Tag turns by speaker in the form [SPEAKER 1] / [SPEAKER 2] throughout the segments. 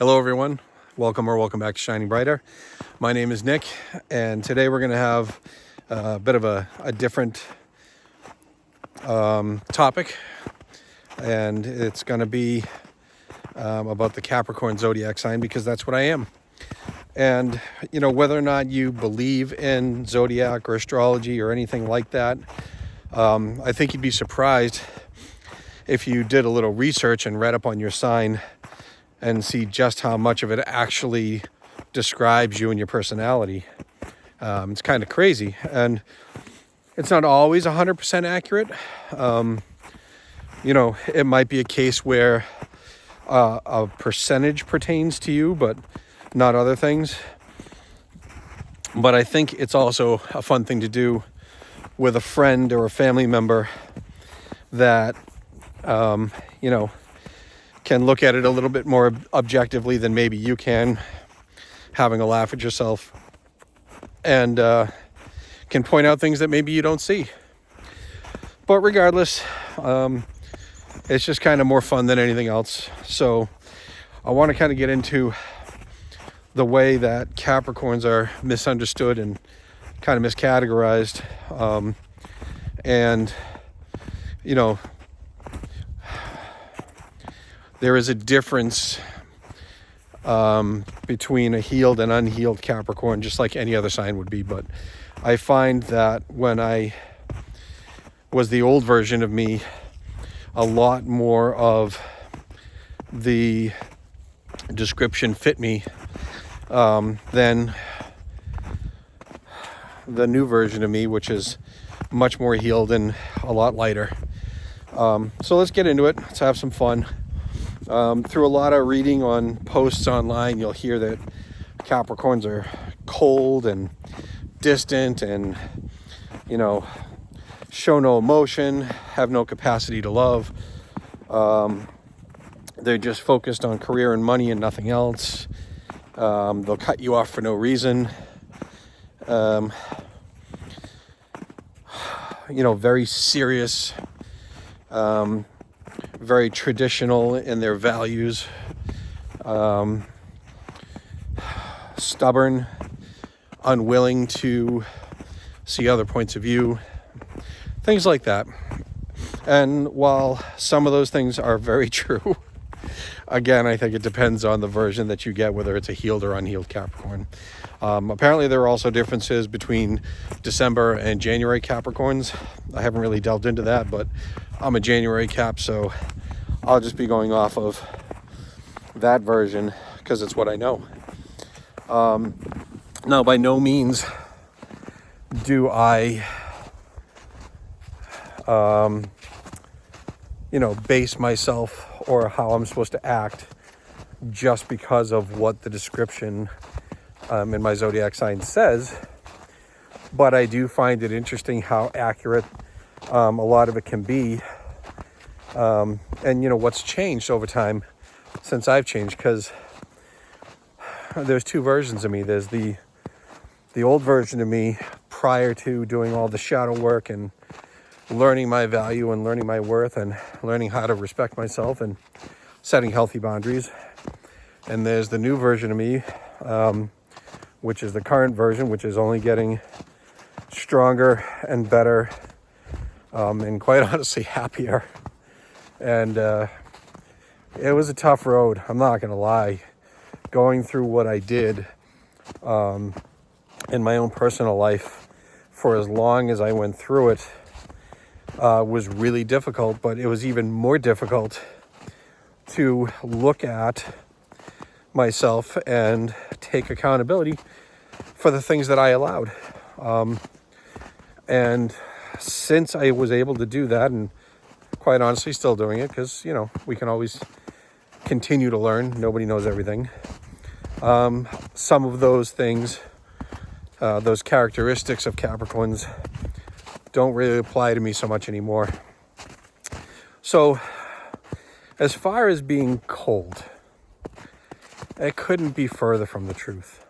[SPEAKER 1] Hello everyone, welcome back to Shining Brighter. My name is Nick, and today we're going to have a bit of a different topic, and it's going to be about the Capricorn zodiac sign, because that's what I am. And whether or not you believe in zodiac or astrology or anything like that, I think you'd be surprised if you did a little research and read up on your sign and see just how much of it actually describes you and your personality. It's kind of crazy, and it's not always 100% accurate. It might be a case where a percentage pertains to you, but not other things. But I think it's also a fun thing to do with a friend or a family member that, can look at it a little bit more objectively than maybe you can, having a laugh at yourself, and can point out things that maybe you don't see. But regardless, it's just kind of more fun than anything else. So I want to kind of get into the way that Capricorns are misunderstood and kind of miscategorized. There is a difference between a healed and unhealed Capricorn, just like any other sign would be. But I find that when I was the old version of me, a lot more of the description fit me than the new version of me, which is much more healed and a lot lighter. So let's get into it. Let's have some fun. Through a lot of reading on posts online, you'll hear that Capricorns are cold and distant and, show no emotion, have no capacity to love. They're just focused on career and money and nothing else. They'll cut you off for no reason. Very serious, very traditional in their values, stubborn, unwilling to see other points of view, things like that. And while some of those things are very true, again, I think it depends on the version that you get, whether it's a healed or unhealed Capricorn. Apparently there are also differences between December and January Capricorns. I haven't really delved into that, but I'm a January Cap, so I'll just be going off of that version because it's what I know. Now, by no means do I, base myself or how I'm supposed to act just because of what the description in my zodiac sign says. But I do find it interesting how accurate a lot of it can be. And what's changed over time since I've changed, because there's two versions of me. There's the old version of me prior to doing all the shadow work and learning my value and learning my worth and learning how to respect myself and setting healthy boundaries. And there's the new version of me, which is the current version, which is only getting stronger and better, and quite honestly happier. And it was a tough road, I'm not gonna lie. Going through what I did in my own personal life for as long as I went through it was really difficult. But it was even more difficult to look at myself and take accountability for the things that I allowed. And since I was able to do that, and quite honestly still doing it, because we can always continue to learn, nobody knows everything. Some of those things, those characteristics of Capricorns, don't really apply to me so much anymore. So as far as being cold, it couldn't be further from the truth.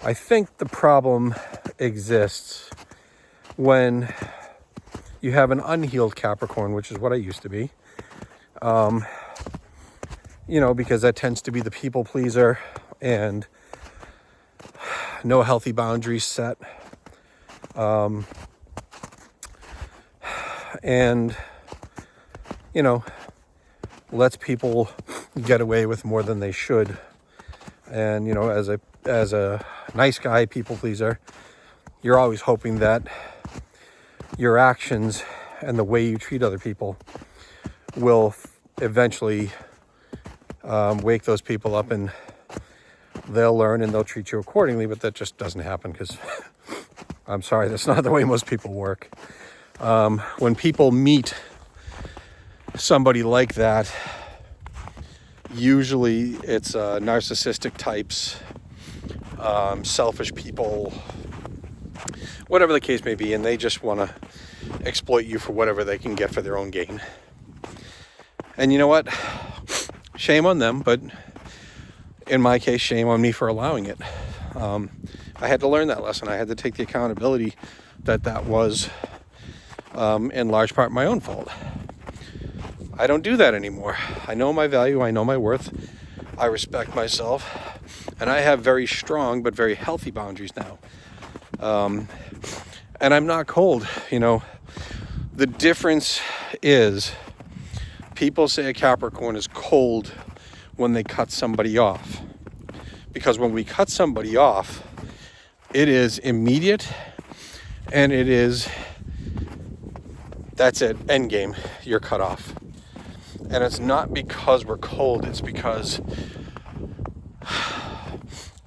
[SPEAKER 1] I think the problem exists when you have an unhealed Capricorn, which is what I used to be. because that tends to be the people pleaser and no healthy boundaries set. And, lets people get away with more than they should. And, as a nice guy, people pleaser, you're always hoping that your actions and the way you treat other people will eventually wake those people up, and they'll learn and they'll treat you accordingly. But that just doesn't happen, because I'm sorry, that's not the way most people work. When people meet somebody like that, usually it's narcissistic types, selfish people, whatever the case may be, and they just want to exploit you for whatever they can get for their own gain. And you know what? Shame on them, but in my case, shame on me for allowing it. I had to learn that lesson. I had to take the accountability that was in large part my own fault. I don't do that anymore. I know my value. I know my worth. I respect myself. And I have very strong but very healthy boundaries now. And I'm not cold. The difference is, people say a Capricorn is cold when they cut somebody off. Because when we cut somebody off, it is immediate, and that's it, end game, you're cut off. And it's not because we're cold, it's because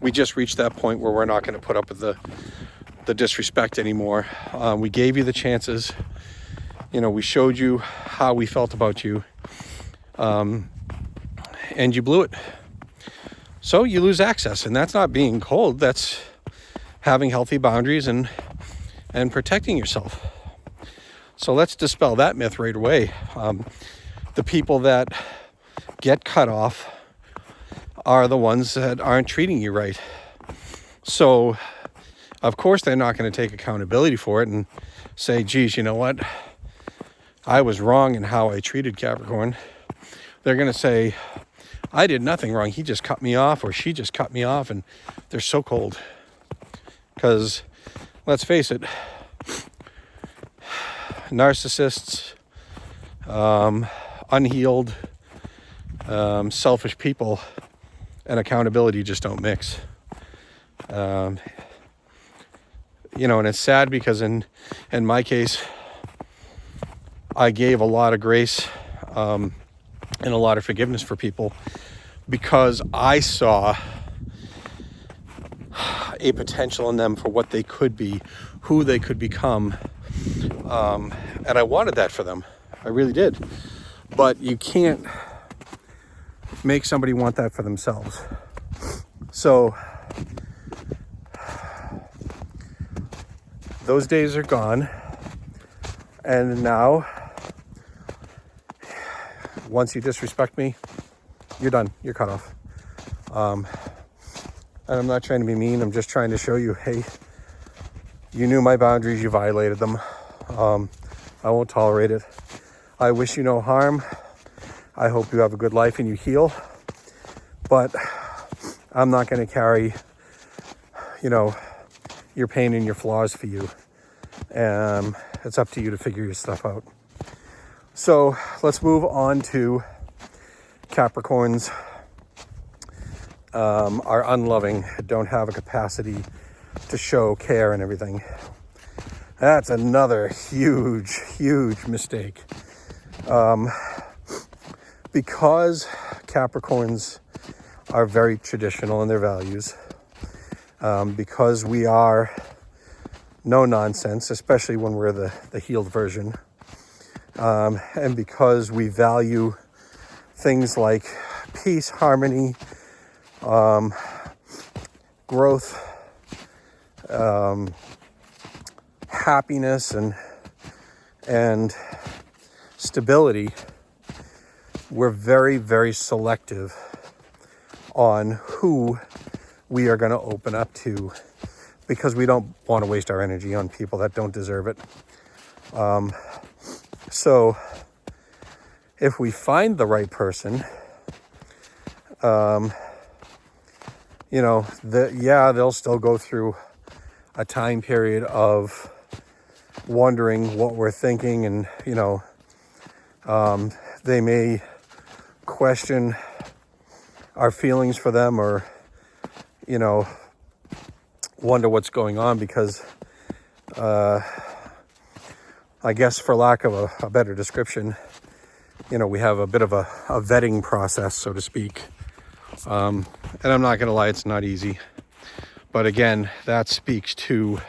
[SPEAKER 1] we just reached that point where we're not going to put up with the disrespect anymore. We gave you the chances. We showed you how we felt about you. And you blew it. So you lose access. And that's not being cold. That's having healthy boundaries and protecting yourself. So let's dispel that myth right away. The people that get cut off are the ones that aren't treating you right. So, of course, they're not going to take accountability for it and say, geez, you know what? I was wrong in how I treated Capricorn. They're going to say, I did nothing wrong. He just cut me off, or she just cut me off, and they're so cold. Because, let's face it, narcissists, unhealed, selfish people, and accountability just don't mix. And it's sad because in my case, I gave a lot of grace and a lot of forgiveness for people because I saw a potential in them for what they could be, who they could become. And I wanted that for them. I really did. But you can't make somebody want that for themselves. So those days are gone. And now, once you disrespect me, you're done. You're cut off. And I'm not trying to be mean. I'm just trying to show you, hey, you knew my boundaries. You violated them. I won't tolerate it. I wish you no harm. I hope you have a good life and you heal. But I'm not going to carry, your pain and your flaws for you. It's up to you to figure your stuff out. So let's move on to Capricorns. Are unloving, don't have a capacity to show care and everything. That's another huge, huge mistake. Because Capricorns are very traditional in their values, because we are no nonsense, especially when we're the healed version, and because we value things like peace, harmony, growth, happiness, and stability, we're very, very selective on who we are going to open up to, because we don't want to waste our energy on people that don't deserve it. So if we find the right person, they'll still go through a time period of wondering what we're thinking, and they may question our feelings for them, or wonder what's going on, because I guess, for lack of a better description, we have a bit of a vetting process, so to speak. And I'm not going to lie, it's not easy. But again, that speaks to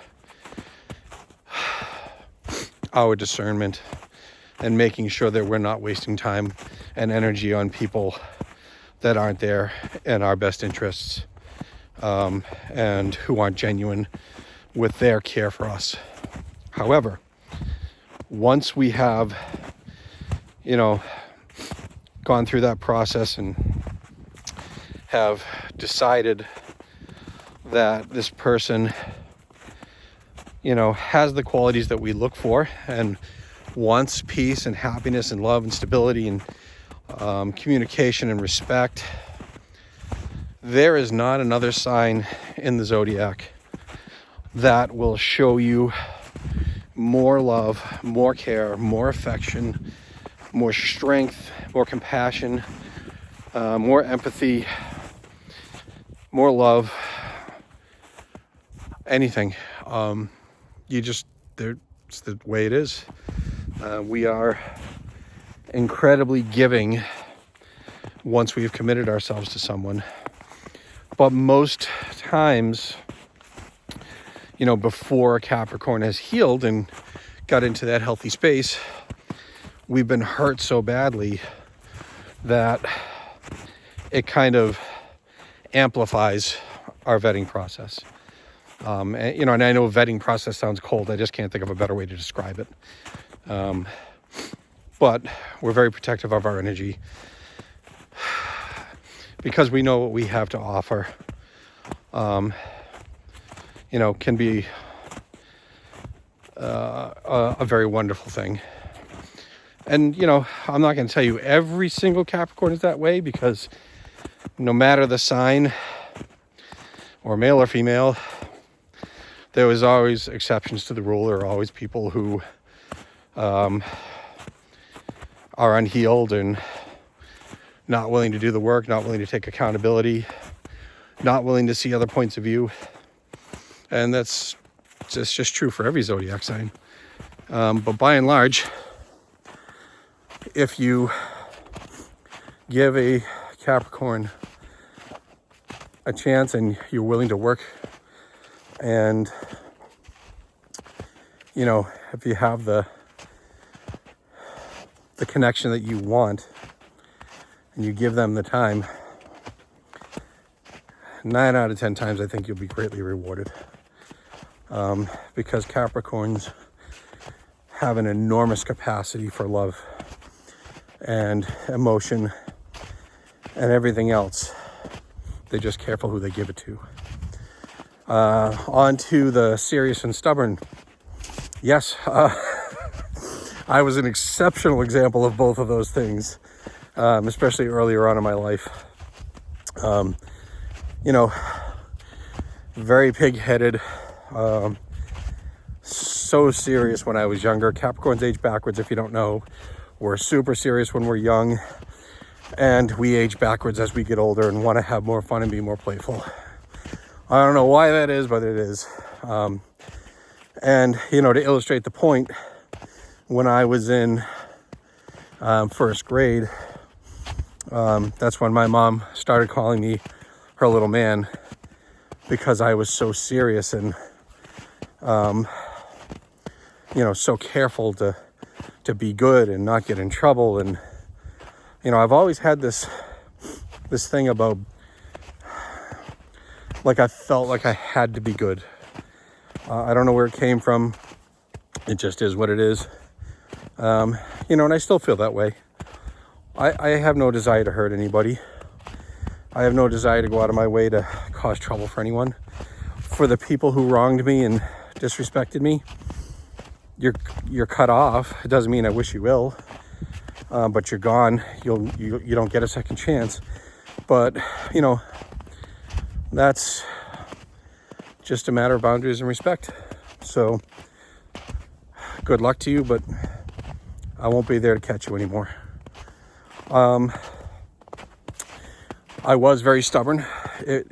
[SPEAKER 1] our discernment and making sure that we're not wasting time and energy on people that aren't there in our best interests, and who aren't genuine with their care for us. However, once we have, gone through that process and have decided that this person, has the qualities that we look for and wants peace and happiness and love and stability and communication and respect, there is not another sign in the zodiac that will show you more love, more care, more affection, more strength, more compassion, more empathy, more love, anything. It's the way it is. We are incredibly giving once we've committed ourselves to someone. But most times, before Capricorn has healed and got into that healthy space, we've been hurt so badly that it kind of amplifies our vetting process. And I know vetting process sounds cold. I just can't think of a better way to describe it. But we're very protective of our energy because we know what we have to offer. Can be a very wonderful thing. And, I'm not going to tell you every single Capricorn is that way, because no matter the sign, or male or female, there was always exceptions to the rule. There are always people who are unhealed and not willing to do the work, not willing to take accountability, not willing to see other points of view. And that's just true for every zodiac sign. But by and large, if you give a Capricorn a chance and you're willing to work, and if you have the connection that you want and you give them the time, 9 out of 10 times I think you'll be greatly rewarded, because Capricorns have an enormous capacity for love and emotion and everything else. They're just careful who they give it to. On to the serious and stubborn. Yes, I was an exceptional example of both of those things, especially earlier on in my life. Very pig-headed, so serious when I was younger. Capricorns age backwards, if you don't know. We're super serious when we're young, and we age backwards as we get older and want to have more fun and be more playful. I don't know why that is, but it is. And, to illustrate the point, when I was in first grade, that's when my mom started calling me her little man, because I was so serious and, so careful to be good and not get in trouble. And, I've always had this thing about, like, I felt like I had to be good. I don't know where it came from. It just is what it is. And I still feel that way. I have no desire to hurt anybody. I have no desire to go out of my way to cause trouble for anyone. For the people who wronged me and disrespected me, you're cut off. It doesn't mean I wish you ill, but you're gone. You don't get a second chance. But, that's just a matter of boundaries and respect. So good luck to you, but I won't be there to catch you anymore. I was very stubborn. It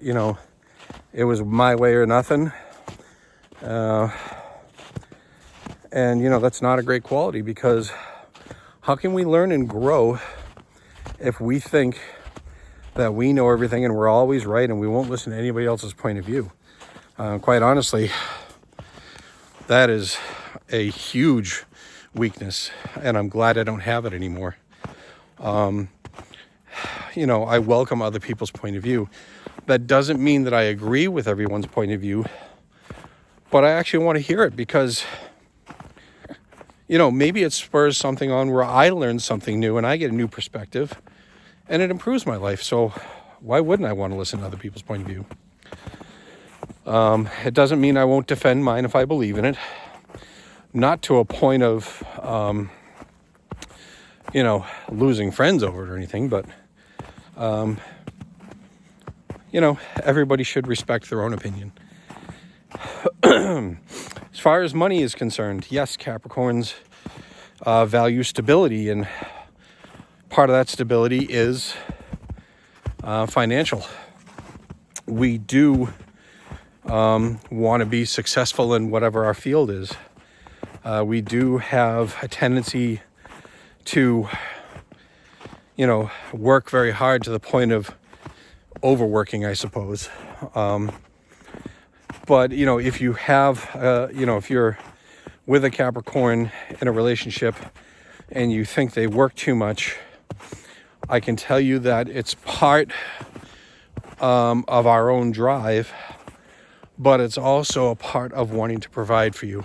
[SPEAKER 1] was my way or nothing. And that's not a great quality, because how can we learn and grow if we think that we know everything and we're always right and we won't listen to anybody else's point of view? Quite honestly, that is a huge weakness, and I'm glad I don't have it anymore. I welcome other people's point of view. That doesn't mean that I agree with everyone's point of view, but I actually want to hear it, because maybe it spurs something on where I learn something new and I get a new perspective and it improves my life. So why wouldn't I want to listen to other people's point of view? It doesn't mean I won't defend mine if I believe in it. Not to a point of, losing friends over it or anything, but, everybody should respect their own opinion. As far as money is concerned, yes, Capricorns value stability, and part of that stability is financial. We do want to be successful in whatever our field is. We do have a tendency to, work very hard to the point of overworking, I suppose. But, if you have, if you're with a Capricorn in a relationship and you think they work too much, I can tell you that it's part of our own drive, but it's also a part of wanting to provide for you.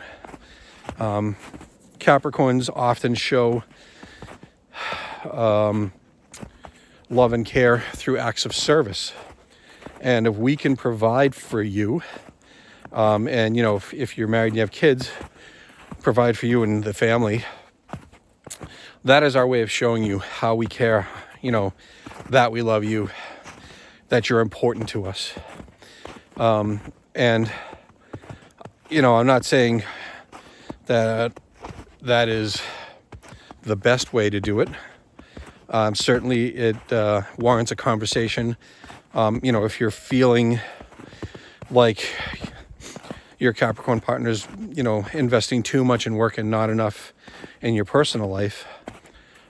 [SPEAKER 1] Capricorns often show love and care through acts of service. And if we can provide for you, and if you're married and you have kids, provide for you and the family, that is our way of showing you how we care, that we love you, that you're important to us. And I'm not saying that is the best way to do it. Certainly it warrants a conversation. If you're feeling like your Capricorn partner's, investing too much in work and not enough in your personal life.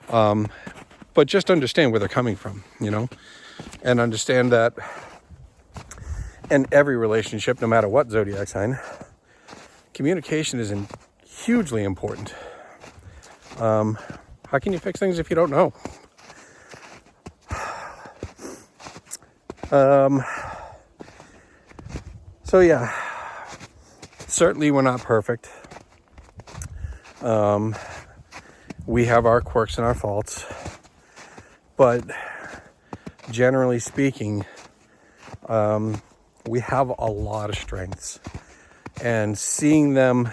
[SPEAKER 1] But just understand where they're coming from, and understand that in every relationship, no matter what zodiac sign, communication is hugely important. How can you fix things if you don't know? So yeah, certainly we're not perfect. We have our quirks and our faults, but generally speaking, we have a lot of strengths, and seeing them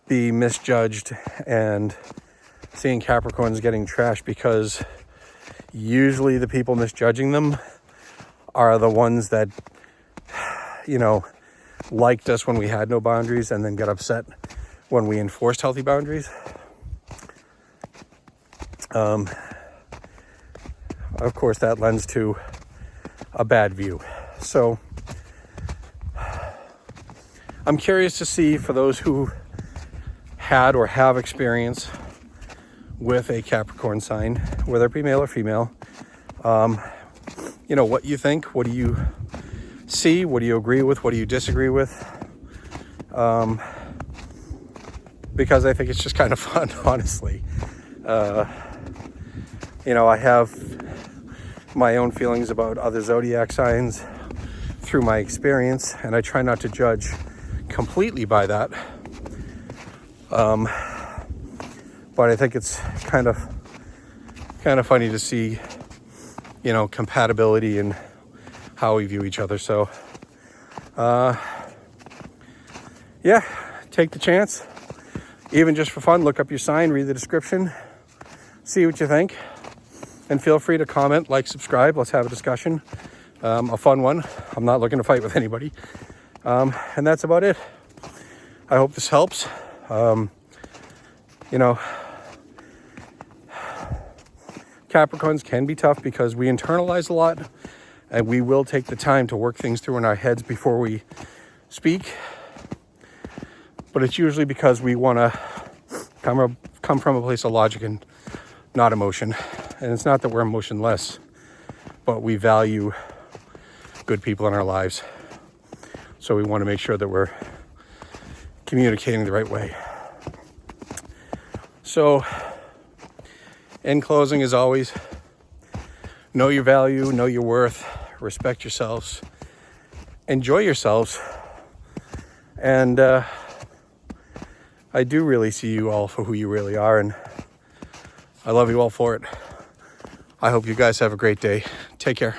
[SPEAKER 1] be misjudged and seeing Capricorns getting trashed, because usually the people misjudging them are the ones that, liked us when we had no boundaries and then got upset when we enforced healthy boundaries. Of course, that lends to a bad view. So I'm curious to see, for those who had or have experience with a Capricorn sign, whether it be male or female, what you think. What do you see? What do you agree with? What do you disagree with? Because I think it's just kind of fun, honestly. I have my own feelings about other zodiac signs through my experience, and I try not to judge completely by that. But I think it's kind of funny to see, compatibility and how we view each other. So, take the chance, even just for fun. Look up your sign, read the description, see what you think. And feel free to comment, like, subscribe. Let's have a discussion. A fun one. I'm not looking to fight with anybody. And that's about it. I hope this helps. You know, Capricorns can be tough because we internalize a lot, and we will take the time to work things through in our heads before we speak. But it's usually because we want to come from a place of logic and not emotion. And it's not that we're emotionless, but we value good people in our lives. So we want to make sure that we're communicating the right way. So, in closing, as always, know your value, know your worth, respect yourselves, enjoy yourselves, and I do really see you all for who you really are, and I love you all for it. I hope you guys have a great day. Take care.